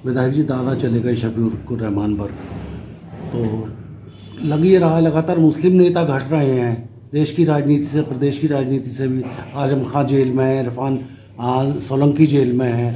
विधायक जी दादा चले गए शफीउर रहमान पर, तो लग ये रहा है लगातार मुस्लिम नेता घट रहे हैं, देश की राजनीति से, प्रदेश की राजनीति से भी। आजम खां जेल में है, इरफान सोलंकी जेल में है,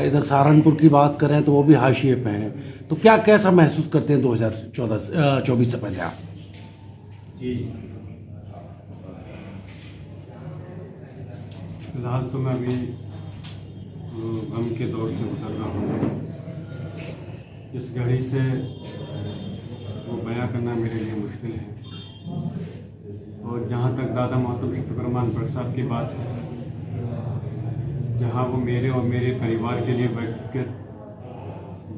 इधर सहारनपुर की बात करें तो वो भी हाशिए पे हैं। तो क्या कैसा महसूस करते हैं 2024 से पहले आप? जी, फिलहाल तो मैं अभी गम के दौर से गुजर रहा हूँ। इस घड़ी से वो बयां करना मेरे लिए मुश्किल है। और जहाँ तक दादा मोहतरम शफीक रहमान भट्ट साहब की बात है, जहाँ वो मेरे और मेरे परिवार के लिए व्यक्तिगत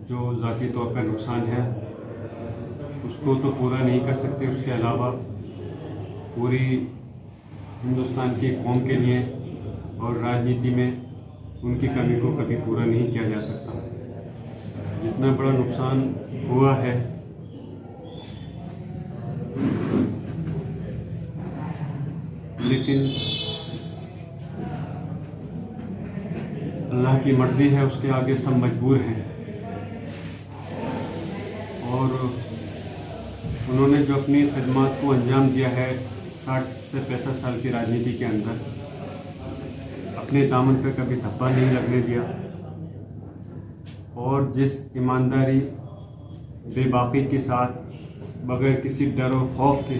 जो ज़ाती तौर पर नुकसान है उसको तो पूरा नहीं कर सकते, उसके अलावा पूरी हिंदुस्तान की कौम के लिए और राजनीति में उनकी कमी को कभी पूरा नहीं किया जा सकता। जितना बड़ा नुकसान हुआ है, लेकिन अल्लाह की मर्ज़ी है, उसके आगे सब मजबूर हैं। और उन्होंने जो अपनी खदमात को अंजाम दिया है 60 से 65 साल की राजनीति के अंदर, अपने दामन पे कभी धब्बा नहीं लगने दिया। और जिस ईमानदारी बेबाकी के साथ, बगैर किसी डर और खौफ के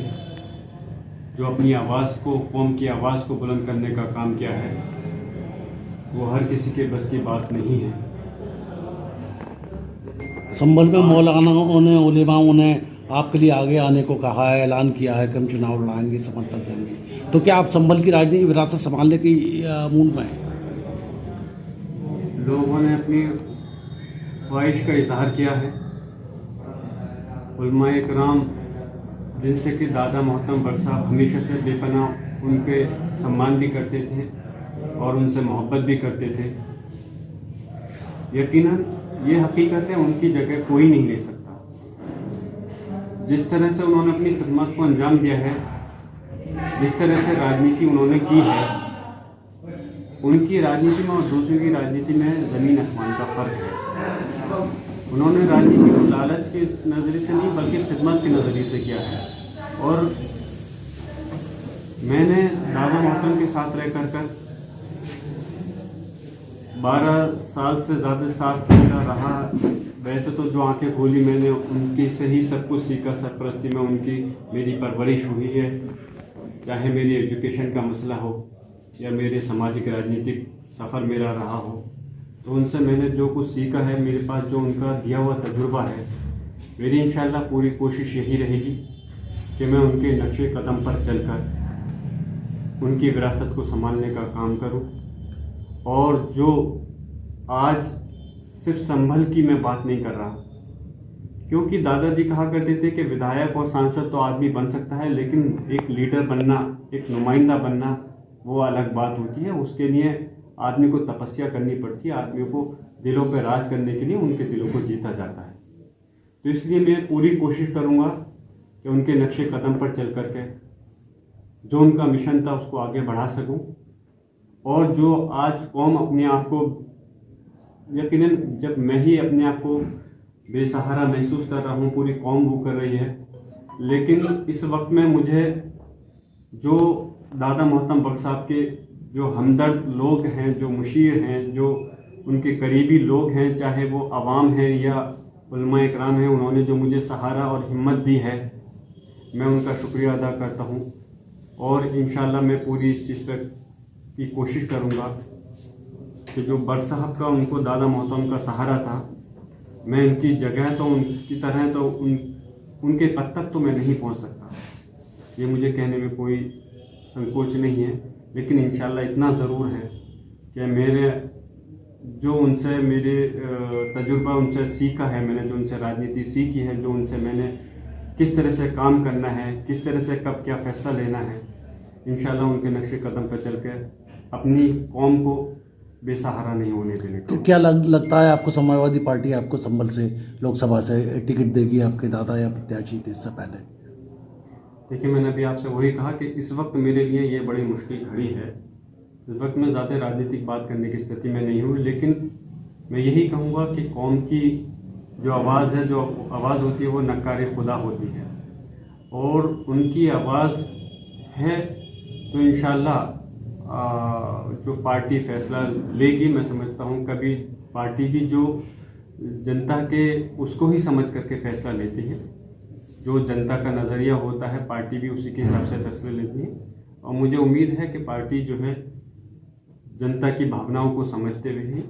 जो अपनी आवाज़ को, कौम की आवाज़ को बुलंद करने का काम किया है, वो हर किसी के बस की बात नहीं है। संभल में मौलानाओं ने, उलेमाओं ने आपके लिए आगे आने को कहा है, ऐलान किया है कि हम चुनाव लड़ाएंगे, समर्थन देंगे। तो क्या आप संभल की राजनीतिक विरासत संभालने की मूड में हैं? लोगों ने अपनी ख्वाहिश का इजहार किया है। उलमाए इकराम, जिनसे कि दादा मोहतरम भट्ट साहब हमेशा से बेपनाह उनके सम्मान भी करते थे और उनसे मोहब्बत भी करते थे, यकीनन ये हकीकत है, उनकी जगह कोई नहीं ले सकता। जिस तरह से उन्होंने अपनी खिदमत को अंजाम दिया है, जिस तरह से राजनीति उन्होंने की है, उनकी राजनीति में और दूसरों की राजनीति में ज़मीन आसमान का फ़र्क है। उन्होंने राजनीति को लालच के नज़रिए से नहीं बल्कि खिदमत के नज़रिए से किया है। और मैंने दादा मोहतरम के साथ रह कर 12 साल से ज़्यादा साथ मेरा रहा। वैसे तो जो आंखें खोली मैंने उनकी से ही सब कुछ सीखा। सरपरस्ती में उनकी मेरी परवरिश हुई है, चाहे मेरी एजुकेशन का मसला हो या मेरे सामाजिक राजनीतिक सफ़र मेरा रहा हो, तो उनसे मैंने जो कुछ सीखा है, मेरे पास जो उनका दिया हुआ तजुर्बा है, मेरी इंशाल्लाह पूरी कोशिश यही रहेगी कि मैं उनके नक्शे कदम पर चलकर उनकी विरासत को संभालने का काम करूं। और जो आज सिर्फ संभल की मैं बात नहीं कर रहा, क्योंकि दादाजी कहा करते थे कि विधायक और सांसद तो आदमी बन सकता है, लेकिन एक लीडर बनना, एक नुमाइंदा बनना, वो अलग बात होती है। उसके लिए आदमी को तपस्या करनी पड़ती है, आदमियों को दिलों पर राज करने के लिए उनके दिलों को जीता जाता है। तो इसलिए मैं पूरी कोशिश करूँगा कि उनके नक्शे कदम पर चल करके जो उनका मिशन था उसको आगे बढ़ा सकूं। और जो आज कौम अपने आप को, यकीनन जब मैं ही अपने आप को बेसहारा महसूस कर रहा हूं, पूरी कौम वो कर रही है, लेकिन इस वक्त में मुझे जो दादा मोहतरम भट्ट साहब के जो हमदर्द लोग हैं, जो मुशीर हैं, जो उनके करीबी लोग हैं, चाहे वो अवाम हैं या उलमा इकराम हैं, उन्होंने जो मुझे सहारा और हिम्मत दी है, मैं उनका शुक्रिया अदा करता हूं। और इंशाल्लाह मैं पूरी इस चीज़ पर की कोशिश करूंगा कि जो भट्ट साहब का, उनको दादा मोहतरम का सहारा था, मैं उनकी जगह तो उनकी तरह तो उनके कद तक तो मैं नहीं पहुंच सकता, ये मुझे कहने में कोई संकोच नहीं है। लेकिन इंशाल्लाह इतना ज़रूर है कि मेरे जो उनसे मेरे तजुर्बा उनसे सीखा है, मैंने जो उनसे राजनीति सीखी है, जो उनसे मैंने किस तरह से काम करना है, किस तरह से कब क्या फ़ैसला लेना है, इंशाल्लाह उनके नक्शे कदम पर चल कर अपनी कौम को बेसहारा नहीं होने देने का। तो क्या लगता है आपको समाजवादी पार्टी आपको संभल से लोकसभा से टिकट देगी, आपके दादा या प्रत्याशी थे इससे पहले? देखिए, मैंने अभी आपसे वही कहा कि इस वक्त मेरे लिए ये बड़ी मुश्किल घड़ी है। इस वक्त मैं ज़्यादा राजनीतिक बात करने की स्थिति में नहीं हूँ, लेकिन मैं यही कहूँगा कि कौम की जो आवाज़ है, जो आवाज़ होती है वो नक्कार खुदा होती है, और उनकी आवाज़ है तो इंशाअल्लाह जो पार्टी फैसला लेगी, मैं समझता हूँ कभी पार्टी भी जो जनता के उसको ही समझ करके फैसला लेती है, जो जनता का नज़रिया होता है पार्टी भी उसी के हिसाब से फैसले लेती है। और मुझे उम्मीद है कि पार्टी जो है जनता की भावनाओं को समझते हुए ही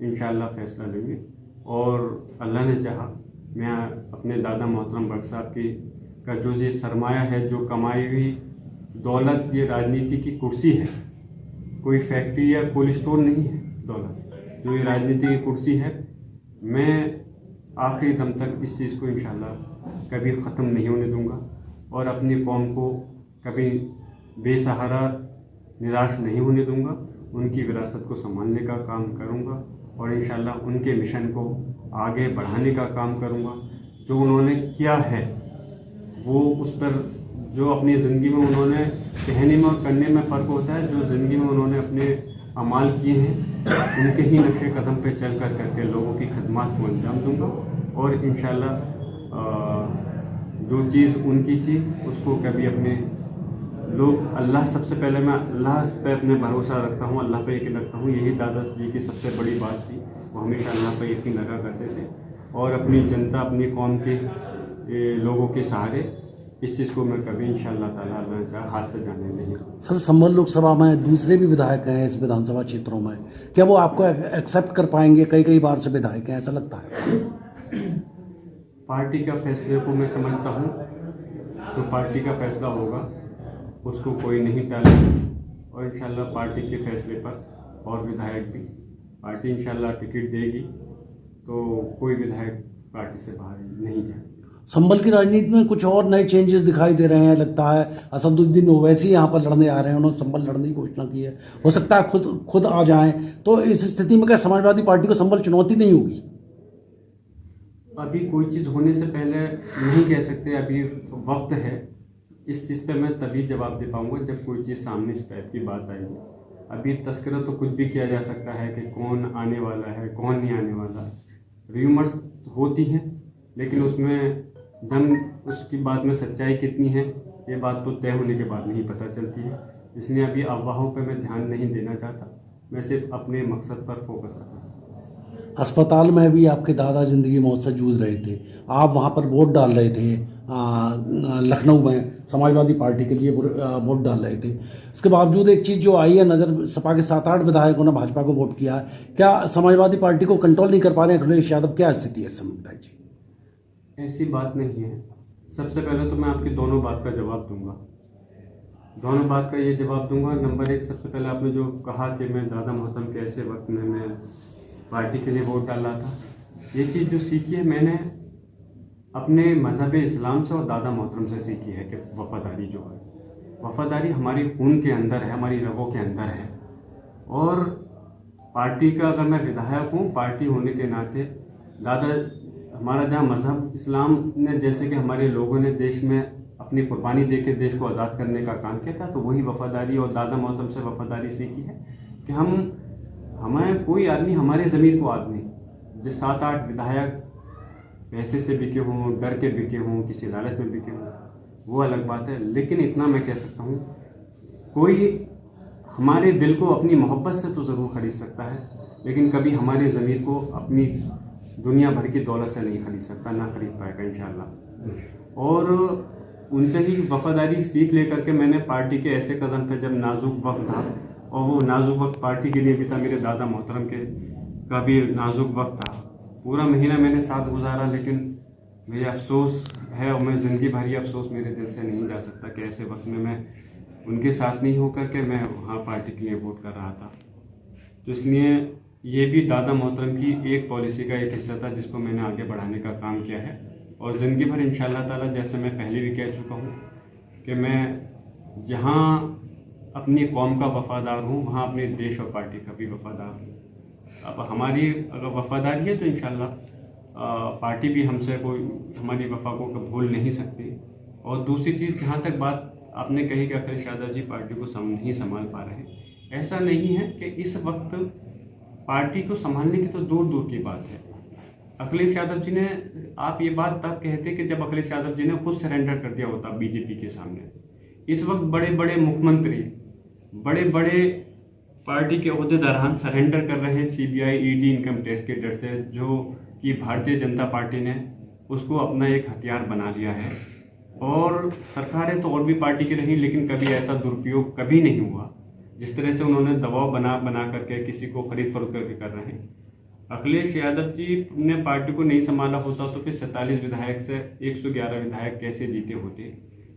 इंशाअल्लाह फैसला लेंगे, और अल्लाह ने चाहा मैं अपने दादा मोहतरम भट्ट साहब की का जो ये सरमाया है, जो कमाई हुई दौलत, ये राजनीति की कुर्सी है, कोई फैक्ट्री या कोल्ड स्टोर नहीं है दौलत, जो ये राजनीति की कुर्सी है, मैं आखिरी दम तक इस चीज़ को इंशाअल्लाह कभी ख़त्म नहीं होने दूंगा, और अपनी कौम को कभी बेसहारा निराश नहीं होने दूंगा। उनकी विरासत को संभालने का काम करूंगा, और इंशाअल्लाह उनके मिशन को आगे बढ़ाने का काम करूंगा। जो उन्होंने किया है वो उस पर, जो अपनी ज़िंदगी में उन्होंने कहने में और करने में फ़र्क होता है, जो ज़िंदगी में उन्होंने अपने अमाल किए हैं उनके ही नक्शे कदम पे चल कर करके लोगों की खदमात को अंजाम दूंगा, और इंशाअल्लाह जो चीज़ उनकी थी उसको कभी अपने लोग, अल्लाह सबसे पहले मैं अल्लाह पे अपने भरोसा रखता हूँ, अल्लाह पे यकीन रखता हूँ, यही दादा जी की सबसे बड़ी बात थी। वो हमेशा अल्लाह पे यकीन रखा करते थे, और अपनी जनता, अपनी कौम के लोगों के सहारे इस चीज़ को मैं कभी इंशाअल्लाह ताला अल्लाह चाहे हाथ से जाने नहीं। सर, संभल लोकसभा में दूसरे भी विधायक हैं इस विधानसभा क्षेत्रों में, क्या वो आपको एक्सेप्ट कर पाएंगे? कई बार से विधायक हैं, ऐसा लगता है? पार्टी का फैसले को मैं समझता हूँ, जो पार्टी का फैसला होगा उसको कोई नहीं टालेगा, और इंशाअल्लाह पार्टी के फैसले पर और विधायक भी, पार्टी इंशाअल्लाह टिकट देगी तो कोई विधायक पार्टी से बाहर नहीं जाएगा। संभल की राजनीति में कुछ और नए चेंजेस दिखाई दे रहे हैं, लगता है असदुद्दीन ओवैसी यहाँ पर लड़ने आ रहे हैं, उन्होंने संभल लड़ने की घोषणा की है, हो सकता है खुद आ जाएं, तो इस स्थिति में क्या समाजवादी पार्टी को संभल चुनौती नहीं होगी? अभी कोई चीज़ होने से पहले नहीं कह सकते, अभी वक्त है। इस चीज़ पे मैं तभी जवाब दे पाऊंगा जब कोई चीज़ सामने इस टाइप की बात आएगी। अभी तस्करा तो कुछ भी किया जा सकता है कि कौन आने वाला है, कौन नहीं आने वाला। र्यूमर्स होती हैं, लेकिन उसमें दम, उसकी बात में सच्चाई कितनी है, ये बात तो तय होने के बाद नहीं पता चलती है। इसलिए अभी अफवाहों पे मैं ध्यान नहीं देना चाहता, मैं सिर्फ अपने मकसद पर फोकस रखना चाहता हूँ। अस्पताल में भी आपके दादा जिंदगी मौत से जूझ रहे थे, आप वहाँ पर वोट डाल रहे थे, लखनऊ में समाजवादी पार्टी के लिए वोट डाल रहे थे। इसके बावजूद एक चीज़ जो आई है नज़र, सपा के 7-8 विधायकों ने भाजपा को वोट किया है, क्या समाजवादी पार्टी को कंट्रोल नहीं कर पा रहे हैं अखिलेश यादव? क्या स्थिति है इस समय विधायक जी? ऐसी बात नहीं है। सबसे पहले तो मैं आपकी दोनों बात का जवाब दूंगा, दोनों बात का ये जवाब दूंगा। नंबर 1, सबसे पहले आपने जो कहा कि मैं दादा मोहतरम के ऐसे वक्त में मैं पार्टी के लिए वोट डाल रहा था, ये चीज़ जो सीखी है मैंने अपने मज़हब इस्लाम से और दादा मोहतरम से सीखी है कि वफ़ादारी जो है, वफ़ादारी हमारी खून के अंदर है, हमारी रगों के अंदर है। और पार्टी का अगर मैं विधायक हूँ, पार्टी होने के नाते दादा, हमारा जहाँ मज़हब इस्लाम ने, जैसे कि हमारे लोगों ने देश में अपनी कुर्बानी दे के देश को आज़ाद करने का काम किया था, तो वही वफ़ादारी और दादा मोहतरम से वफ़ादारी सीखी है कि हमें कोई आदमी, हमारे ज़मीर को आदमी, जो 7-8 विधायक पैसे से बिके हों, डर के बिके हों, किसी लालच में बिके हों, वो अलग बात है। लेकिन इतना मैं कह सकता हूँ, कोई हमारे दिल को अपनी मोहब्बत से तो ज़रूर ख़रीद सकता है, लेकिन कभी हमारे ज़मीर को अपनी दुनिया भर की दौलत से नहीं खरीद सकता, ना खरीद पाएगा इंशाअल्लाह। और उनसे ही वफ़ादारी सीख लेकर के मैंने पार्टी के ऐसे कदम पे, जब नाजुक वक्त था, और वो नाजुक वक्त पार्टी के लिए भी था, मेरे दादा मोहतरम के का भी नाजुक वक्त था, पूरा महीना मैंने साथ गुजारा, लेकिन मुझे अफसोस है और मैं ज़िंदगी भर ये अफसोस मेरे दिल से नहीं जा सकता कि ऐसे वक्त में मैं उनके साथ नहीं होकर के मैं वहाँ पार्टी के लिए वोट कर रहा था। तो इसलिए ये भी दादा मोहतरम की एक पॉलिसी का एक हिस्सा था जिसको मैंने आगे बढ़ाने का काम किया है, और ज़िंदगी भर इंशाअल्लाह ताला, जैसे मैं पहले भी कह चुका हूँ कि मैं जहाँ अपनी कौम का वफ़ादार हूँ, वहाँ अपने देश और पार्टी का भी वफ़ादार हूँ। अब हमारी अगर वफ़ादारी है तो इंशाअल्लाह पार्टी भी हमसे कोई हमारी वफ़ा को भूल नहीं सकती। और दूसरी चीज़, जहाँ तक बात आपने कही कि अखिलेश यादव जी पार्टी को नहीं संभाल पा रहे, ऐसा नहीं है कि इस वक्त पार्टी को संभालने की तो दूर दूर की बात है। अखिलेश यादव जी ने, आप ये बात तब कहते कि जब अखिलेश यादव जी ने खुद सरेंडर कर दिया होता बीजेपी के सामने। इस वक्त बड़े बड़े मुख्यमंत्री, बड़े बड़े पार्टी के अहदेदारान सरेंडर कर रहे हैं सीबीआई, ईडी, इनकम टैक्स के डर से, जो कि भारतीय जनता पार्टी ने उसको अपना एक हथियार बना लिया है। और सरकारें तो और भी पार्टी की रही, लेकिन कभी ऐसा दुरुपयोग कभी नहीं हुआ जिस तरह से उन्होंने दबाव बना करके किसी को खरीद फरोख्त करके कर रहे हैं। अखिलेश यादव जी ने पार्टी को नहीं संभाला होता तो फिर 47 विधायक से 111 विधायक कैसे जीते होते,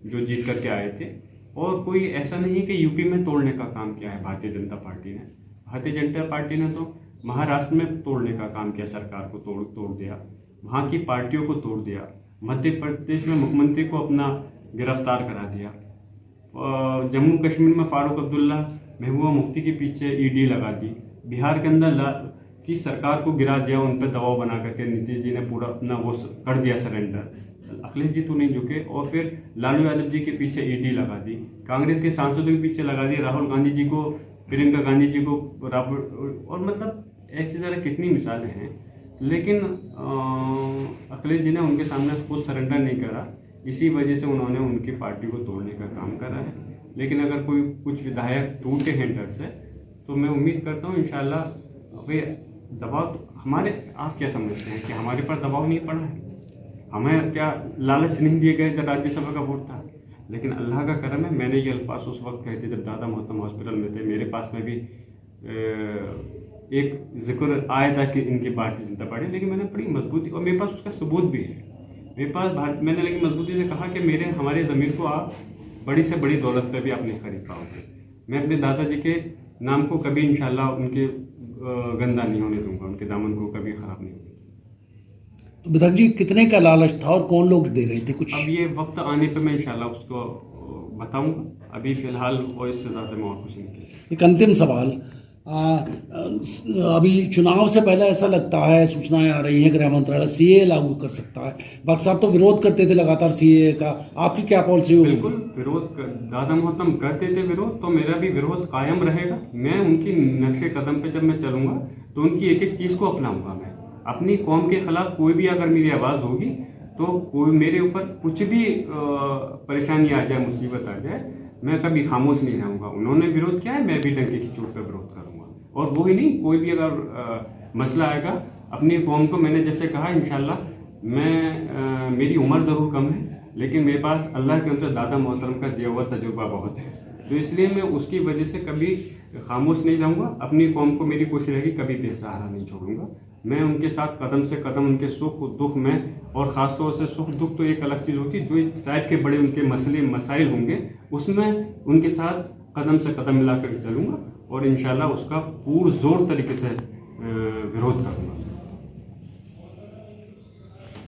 जो जीत करके आए थे। और कोई ऐसा नहीं कि यूपी में तोड़ने का काम किया है भारतीय जनता पार्टी ने। भारतीय जनता पार्टी ने तो महाराष्ट्र में तोड़ने का काम किया, सरकार को तोड़ दिया, वहाँ की पार्टियों को तोड़ दिया। मध्य प्रदेश में मुख्यमंत्री को अपना गिरफ्तार करा दिया। जम्मू कश्मीर में फारूक अब्दुल्ला, महबूबा मुफ्ती के पीछे ईडी लगा दी। बिहार के अंदर की सरकार को गिरा दिया, उन पर दबाव बना करके नीतीश जी ने पूरा अपना वो कर दिया सरेंडर। अखिलेश जी तो नहीं झुके। और फिर लालू यादव जी के पीछे ईडी लगा दी, कांग्रेस के सांसदों के पीछे लगा दी, राहुल गांधी जी को, प्रियंका गांधी जी को, और मतलब ऐसी जरा कितनी मिसालें हैं। लेकिन अखिलेश जी ने उनके सामने खुद सरेंडर नहीं करा, इसी वजह से उन्होंने उनकी पार्टी को तोड़ने का काम करा है। लेकिन अगर कुछ विधायक टूटे हैं डर से, तो मैं उम्मीद करता हूँ इंशाल्लाह वे दबाव हमारे, आप क्या समझते हैं कि हमारे पर दबाव नहीं पड़ा है? हमें क्या लालच नहीं दिए गए जब राज्यसभा का वोट था? लेकिन अल्लाह का करम है, मैंने ये अल्फाज उस वक्त कहे थे जब दादा मोहतम हॉस्पिटल में थे। मेरे पास में भी एक जिक्र आया था कि इनकी भारतीय जनता पार्टी, लेकिन मैंने बड़ी मजबूती, और मेरे पास उसका सबूत भी है मेरे पास, मैंने लेकिन मजबूती से कहा कि हमारे ज़मीर को आप बड़ी से बड़ी दौलत पे भी आप नहीं खरीद पाओगे। मैं अपने दादाजी के नाम को कभी इंशाल्लाह उनके गंदा नहीं होने दूंगा, उनके दामन को कभी ख़राब नहीं होने दूंगा। तो विधायक जी, कितने का लालच था और कौन लोग दे रहे थे कुछ? अब ये वक्त आने पे मैं इंशाल्लाह उसको बताऊंगा। अभी फ़िलहाल और इससे ज़्यादा मैं और कुछ नहीं कह सकता। एक अंतिम सवाल, अभी चुनाव से पहले ऐसा लगता है, सूचनाएं आ रही हैं गृह मंत्रालय सीए लागू कर सकता है। बाकी साहब तो विरोध करते थे लगातार सीए का, आपकी क्या पॉलिसी होगी? बिल्कुल विरोध दादा मोहतम करते थे विरोध, तो मेरा भी विरोध कायम रहेगा। मैं उनकी नक्शे कदम पे जब मैं चलूंगा तो उनकी एक एक चीज़ को अपनाऊंगा। मैं अपनी कौम के खिलाफ कोई भी अगर मेरी आवाज़ होगी तो कोई मेरे ऊपर कुछ भी परेशानी आ जाए, मुसीबत आ जाए, मैं कभी खामोश नहीं रहूँगा। उन्होंने विरोध किया है, मैं भी डंके की चोट पर विरोध करूँगा। और वो ही नहीं, कोई भी अगर मसला आएगा अपनी कौम को, मैंने जैसे कहा इंशाल्लाह मैं मेरी उम्र ज़रूर कम है, लेकिन मेरे पास अल्लाह के अंदर दादा मोहतरम का दिया हुआ तजुर्बा बहुत है, तो इसलिए मैं उसकी वजह से कभी खामोश नहीं रहूँगा। अपनी कौम को मेरी कोशिश रहेगी कभी बेसहारा नहीं छोड़ूंगा। मैं उनके साथ कदम से कदम, उनके सुख दुख में, और ख़ासतौर से सुख दुख तो एक अलग चीज़ होती है, जो इस टाइप के बड़े उनके मसले मसाइल होंगे उसमें उनके साथ कदम से कदम मिला कर चलूँगा और इंशाल्लाह उसका पुरजोर तरीके से विरोध करूँगा।